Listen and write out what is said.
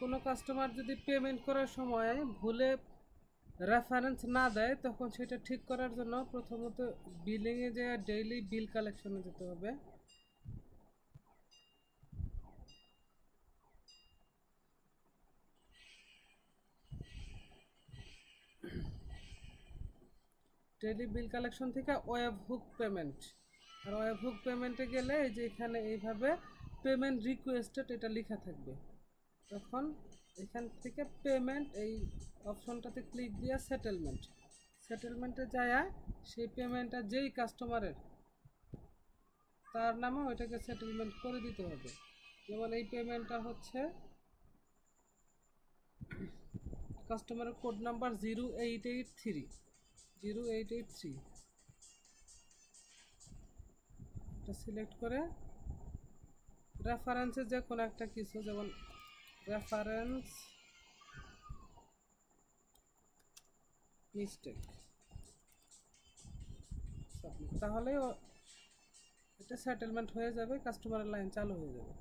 কোনো কাস্টমার যদি পেমেন্ট করার সময় ভুলে রেফারেন্স না দেয় তখন সেটা ঠিক করার জন্য প্রথমত বিলিংয়ে যে ডেইলি বিল কালেকশনে যেতে হবে। ডেইলি বিল কালেকশন থেকে ওয়েব হুক পেমেন্ট, আর ওয়েব হুক পেমেন্টে গেলে এই যে এখানে এইভাবে পেমেন্ট রিকোয়েস্টেড এটা লেখা থাকবে। তখন এখান থেকে পেমেন্ট এই অপশনটাতে ক্লিক দিয়ে সেটেলমেন্টে যায় সেই পেমেন্টটা যেই কাস্টমারের তার নামে ওইটাকে সেটেলমেন্ট করে দিতে হবে। যেমন এই পেমেন্টটা হচ্ছে কাস্টমারের কোড নাম্বার 0883 এটা সিলেক্ট করে রেফারেন্সে যে কোনো একটা কিছু, যেমন রেফারেন্স মিস্টেক, তাহলে এটা সেটেলমেন্ট হয়ে যাবে, কাস্টমারের লাইন চালু হয়ে যাবে।